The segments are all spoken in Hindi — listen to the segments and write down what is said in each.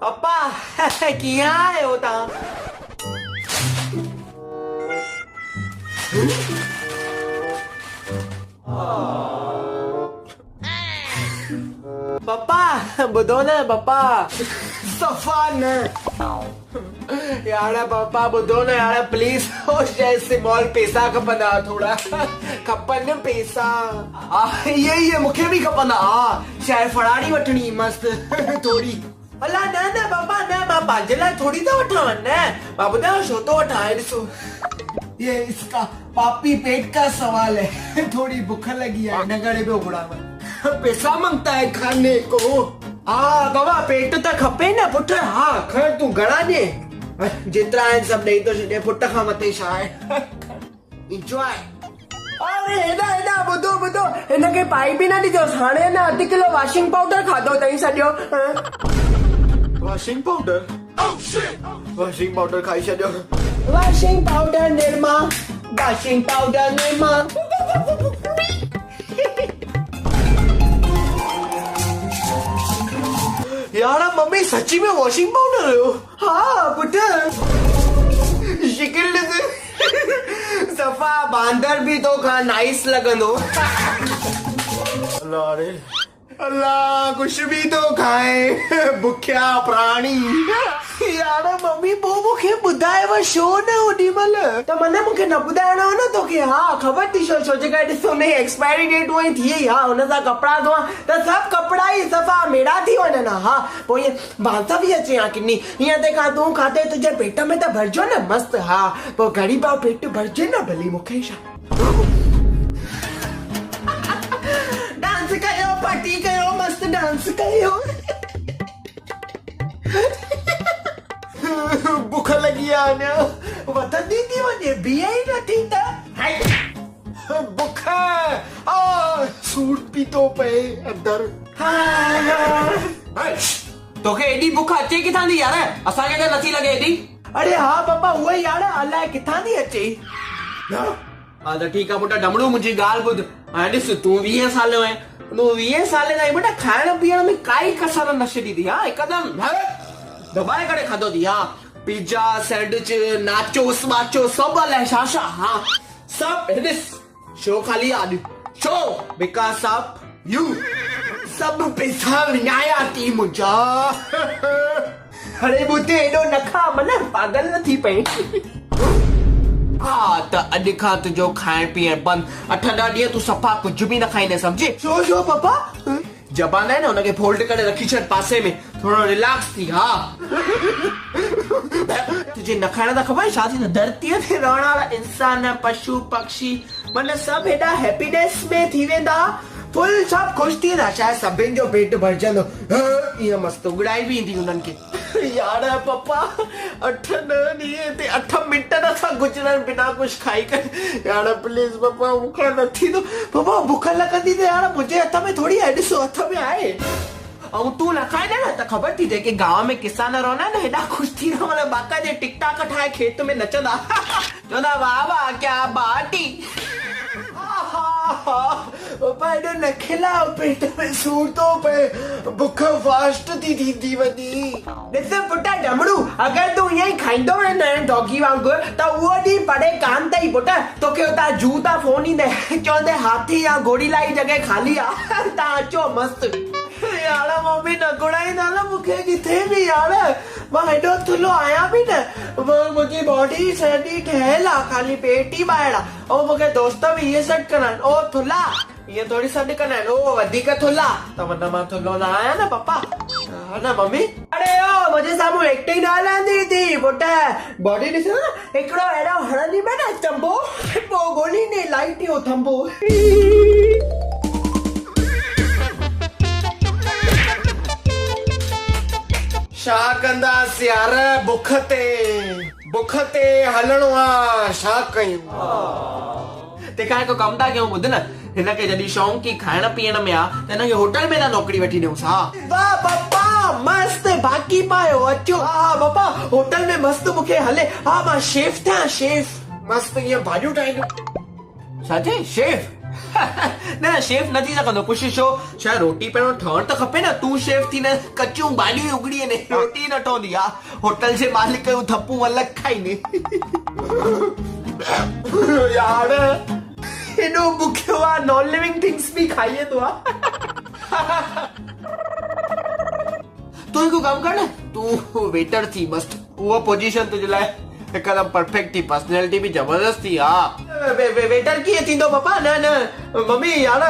पप्पा किया है होता पप्पा बुधो न पप्पा सफ़ा न यार पप्पा बुधो न यार प्लीज जैसे मॉल पैसा खपंदा थोड़ा खपनि पैसा ये मूंखे बि खपंदा शइ फराड़ी वठणी मस्त थोड़ी अला न न पापा न मां पंहिंजे लाइ थोड़ी तो वठां न मां ॿुधायो छो तो वठां ॾिसो ये इसका पापी पेट का सवाल है थोड़ी भूख लगी है नगड़े पे उगड़ा पैसा मांगता है खाने को बाबा पेट तो खपे न पुट खैर तू घणा ॾे जेतिरा आहिनि सभु ॾेई थो छॾे पुट खां मथे छा आहे एंजॉय अरे हेॾा ॿुधो हिनखे पाई बि न ॾिजोसि हाणे न अधु किलो वॉशिंग पाउडर खाधो अथई सॼो वॉशिंग पाउडर खाई छॾियो वॉशिंग पाउडर निर्मा यार मम्मी सच्ची में वॉशिंग पाउडर हो हाँ पुट शिकिल सफ़ा बांदर भी तो खा नाइस लगंदो अल्लाह कुछ भी तो खाए भुखिया प्राणी यार मम्मी वो मूंखे ॿुधायव छो न ओॾी महिल त मन मूंखे न ॿुधाइणो हो न तोखे ख़बर थी छो जेका ॾिस हुन जी एक्सपायरी डेट उहा थी वई हुन सां कपिड़ा धोआ त सभु कपिड़ा ई सफ़ा मेड़ा थी वञनि पोइ ईअं बांस बि अचे किनी हीअं तंहिंखां तूं खाधे तुंहिंजे पेट में त भरिजो न मस्तु पोइ ग़रीब पेट भरिजे न भली मूंखे छा डांस कयो पार्टी कयो मस्त डांस कयो बुख लगी आहे वधंदी थी वञे बीहे ई नथी त बुख सूर पी थो पए अंदर तोखे एॾी बुख अचे किथां थी यार असांखे त नथी लॻे एॾी अरे हा पापा उहा यार अलाए किथां थी अचे त ठीकु आहे पुट डमड़ू मुंहिंजी ॻाल्हि ॿुध हाणे ॾिस तूं 20 साल जो आहीं तूं 20 साल जा आहीं बेटा खाइण पीअण में काई कसर न छॾी थी हिकदमि दबाए करे खाधो थी पिज्जा सैंडविच नाचोस वाचो सभु अलाए छा सभु ॾिस शो खाली यादि शो बिकॉज़ ऑफ यू सभु पैसा विञाया थी मुंहिंजा अरे ॿुधे एॾो न खा मन पागल न थी पई त अॼु खां तुंहिंजो खाइण पीअण बंदि 8-10 ॾींहं तूं सफ़ा कुझु बि न खाईंदे सम्झे छो पापा जबान है ना उनके फोल्ड करे रखी छॾ पासे में थोड़ा रिलैक्स थी तुझे न खाइण त ख़बर छा थींदो धरतीअ ते रहण वारा इंसान पशु पक्षी मतलब सभु हेॾा हैप्पीनेस में थी वेंदा फुल सभु ख़ुशि थी वेंदा चाहे सभिनि जो पेट भरिजंदो ईअं मस्तु उगड़ाई बि ईंदी उन्हनि खे यार पप्पा 8-9 ॾींहं ते 8 मिंट नथा गुज़रनि बिना कुछ खाई करे यार प्लीज पप्पा मूंखां न थींदो पप्पा बुख लॻंदी त यार मुंहिंजे हथ में थोड़ी आहे ॾिसो हथ में आहे ऐं तूं न खाईंदे न त ख़बर थी थिए की गांव में किसान रहंदा न हेॾा ख़ुशि थी रहंदा मतलब बाक़ाइदे टिकटाक ठाहे खेत में नचंदा चवंदा वाह वाह क्या बाटी पप्पा एॾो न खिलाओ पेट में सूर थो पए बुख फास्ट थी थींदी वञी ॾिस पुटा डमड़ू अगरि तूं ईअं ई खाईंदो वञे न डॉगी वांगुरु त उहो ॾींहुं परे कान अथई पुट तोखे हुतां जू था फोन ईंदे चवंदे हाथी या गोरीला जी जॻह ख़ाली आहे तव्हां अचो मस्तु यार मम्मी न घुराईंदा न मूंखे किथे बि यार मां हेॾो थुलो आहियां बि न मुंहिंजी बॉडी सॼी ठहियल आहे खाली पेट ई ॿाहिरि आहे ऐं मूंखे दोस्त बि इहे सॾु कंदा आहिनि ओ थुला इहे थोरी सॾु कंदा आहिनि ओ वधीक थुला त मन मां थुलो न आहियां न पप्पा हा न मम्मी अरे ओ मुंहिंजे साम्हूं एक्टिंग न हलंदी थी पुट बॉडी ॾिसो न हिकिड़ो अहिड़ो हणंदी में न चंबो पोइ गोली ने लाइट इहो थंबो छा कंदासीं यार बुख ते हलणो आहे छा कयूं तंहिंखां हिकु कमु था कयूं ॿुध न हिनखे जॾहिं शौक़ु ई खाइण पीअण में आहे त हिनखे होटल में था नौकरी वठी ॾियूंसि वाह पप्पा मस्त बाक़ी पायो अचो पप्पा होटल में मस्त मूंखे हले मां शेफ थियां शेफ मस्त ईअं भाॼियूं ठाहींदुमि छा चई शेफ न शेफ नथी सकंदो कोशिश छो छा रोटी पहिरियों ठहण त खपे न तूं शेफ थी न कचियूं भाॼियूं उगड़ी ने रोटी न ठहंदी आहे होटल जे मालिक जो थप्पू अलॻि खाईंदे यार हेॾो बुखियो आहे नॉन लिविंग थिंग्स बि खाई वेंदो आहे तूं हिकु कमु कर न तूं वेटर थी मस्त उहा पोजीशन तुंहिंजे लाइ हिकदमि परफेक्ट थी पर्सनैलिटी बि जबरदस्त थी वेटर कीअं थींदो पप्पा न न मम्मी यार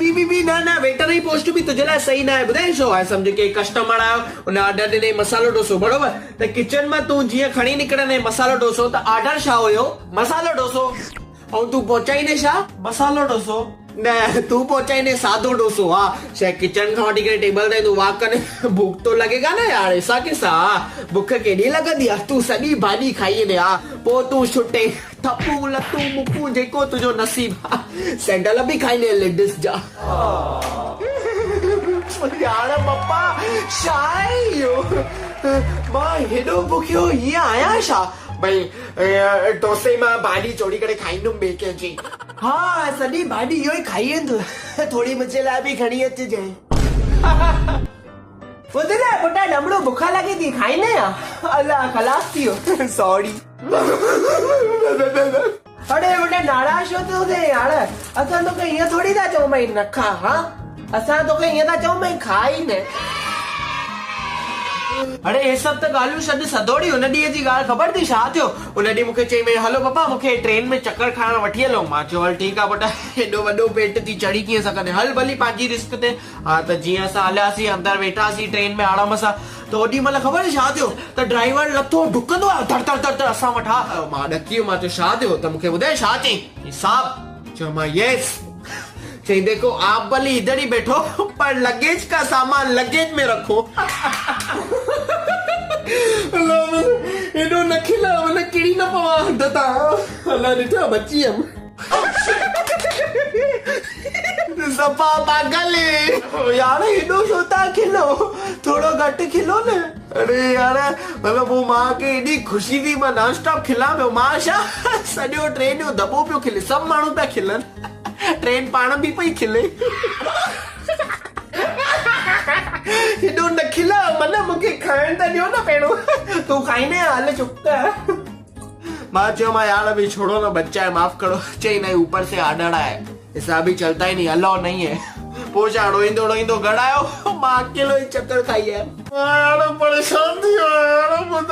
बी न वेटर जी पोस्ट बि तुंहिंजे लाइ सही न आहे ॿुधाए छो आहे सम्झ के कस्टमर आयो उन ऑर्डर ॾिनई मसालो डोसो बरोबर त किचन मां तूं जीअं खणी निकिरंदे मसालो डोसो त ऑर्डर छा हुयो मसालो डोसो ऐं तूं पहुचाईंदे छा मसालो डोसो न तूं पहुचाईंदे सादो डोसो हा शइ किचन खां वठी करे टेबल ताईं तूं वाक करे भूख तो लॻेगा न यार ऐसा किसा बुख केॾी लॻंदी आहे तूं सॼी भाॼी खाई वेंदे हा पोइ तूं छुटे थप्पू लतूं मुकूं जेको तुंहिंजो नसीब आहे सैंडल बि खाईंदे लेडीस जा यार पप्पा छा आहे इहो मां हेॾो बुखियो हीअं आहियां छा भई डोसे मां भाॼी चोरी करे खाईंदुमि ॿिए कंहिंजी हा सॼी भाॼी इहो ई खाई वेंदो थोरी मुंहिंजे लाइ बि खणी अचिजे ॿुध न पुटा डमड़ो बुख लॻे थी खाईंदे अलाह खलास थी वियो सॉरी अड़े बेटा नाराज़ छो थियो थिए यार असां तोखे हीअं थोरी था चऊं भई न खा हा असां तोखे हीअं था चऊं भई खा ई न अरे हे सभु त ॻाल्हियूं छॾ सदोड़ी उन ॾींहं जी ॻाल्हि ख़बर थी छा थियो उन ॾींहुं मूंखे चई भई हलो पप्पा मूंखे ट्रेन में चक्कर खाइण वठी हलो मां चयो हल ठीकु आहे बेटा हेॾो वॾो पेट थी चढ़ी कीअं सघंदे हल भली पंहिंजी रिस्क ते हा त जीअं असां हलियासीं अंदरि वेठासीं ट्रेन में आराम सां त ओॾी महिल ख़बर छा थियो त ड्राइवर लथो डुकंदो आहे धड़ धड़ धड़ असां वटि हा मां ॾकी वियो मां चयो छा थियो त मूंखे ॿुधाए छा चई साहब चयो मां यस चई देखो आप भले इधर ही बैठो पर लगेज का सामान लगेज में रखो एडो न खिला मन किड़ी न पवा दता अल्लाह ॾिठा बची हम सपा पागल यार एडो सोता खिलो थोड़ो घट खिलो न अरे यार मतलब वो मां के एडी खुशी थी मां नॉन स्टॉप खिला पियो मां छा सॼो ट्रेन जो दॿो पियो खिले सभु माण्हू पिया खिलनि ट्रेन पाण बि पई खिले हेॾो न खिला मन मूंखे खाइण त ॾियो न पहिरियों तूं खाईंदे हल चुप कर मां चयो मां यार अभी छोड़ो ना बच्चा है माफ करो चई नहीं ऊपर से ऑर्डर आया हिसाब ही चलता ही नहीं अलाउ नहीं है पोइ छा रोईंदो रोईंदो घर आयो मां अकेलो ई चक्कर खाई आयुमि यार परेशान थी वियो यार मां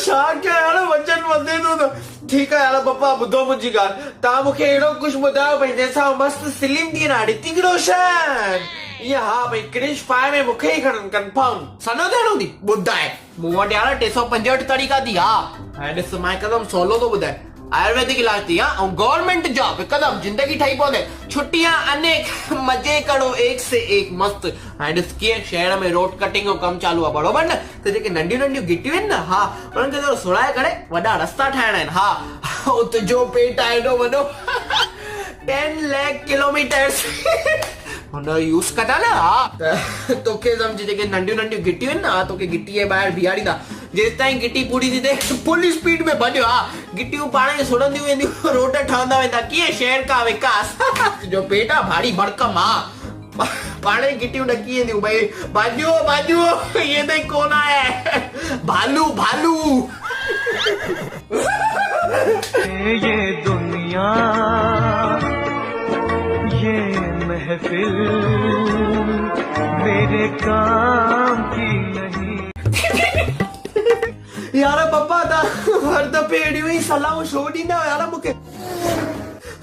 छा कयां यार वचन वधे थो त ठीकु आहे यार पप्पा ॿुधो मुंहिंजी ॻाल्हि तव्हां मूंखे अहिड़ो कुझु ॿुधायो भई जंहिंसां मस्तु फिल्म थी न ऋतिक रोशन ईअं हा भई क्रिश 5 में मूंखे ई खणनि कंफर्म सनो थियणो थी ॿुधाए मूं वटि यार 365 तरीक़ा थी हा ऐं ॾिस मां हिकदमि सवलो थो ॿुधाए आयुर्वेदिक इलाज थी हा ऐं गवर्नमेंट जॉब हिकदमि जिंदगी ठही पवंदे छुट्टियां अनेक मजे करो एक से एक मस्त ऐं ॾिस कीअं शहर में रोड कटिंग जो कमु चालू आहे बरोबर न त जेके नंढियूं नंढियूं गिटियूं आहिनि न हा उन्हनि खे थोरो सुड़ाए करे वॾा रस्ता ठाहिणा आहिनि हा तुंहिंजो पेट आहे एॾो वॾो 10 लाख किलोमीटर्स हुन यूज़ कंदा न हा तोखे सम्झ जेके नंढियूं नंढियूं गिटियूं आहिनि न तोखे गिटी जे ॿाहिरि बीहारींदा जेसि ताईं गिटी पूरी थी थिए फुल स्पीड में भॼो हा गिटियूं पाण ई सुड़ंदियूं वेंदियूं रोड ठहंदा वेंदा कीअं शहर का विकास जो पेट आहे भारी भड़कम हा पाण ई गिटियूं ॾकी वेंदियूं भई भाॼियो भाॼियो इहे ताईं कोन आहे भालू भालू ये दुनिया ये महफिल मेरे काम की नहीं यार पप्पा ता हर दफ़े अहिड़ियूं ई सलाहूं छो ॾींदा आहियो यार मूंखे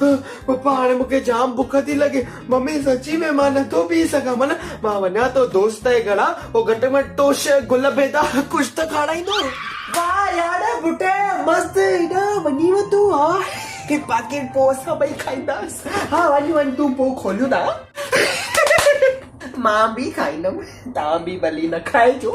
पप्पा हाणे मूंखे जाम बुख थी लॻे मम्मी सची में मां नथो पी सघां मन मां वञा थो दोस्त जे घरां पोइ घटि में घटि तोश गुल बेदा कुझु त खाराईंदो वाह यार बुटे मस्त हेॾा वञी वतूं हा हिकु पैकेट पोइ असां ॿई खाईंदासीं हा वञ तूं पोइ खोलियूं था मां बि खाईंदमि तव्हां बि भली न खाइजो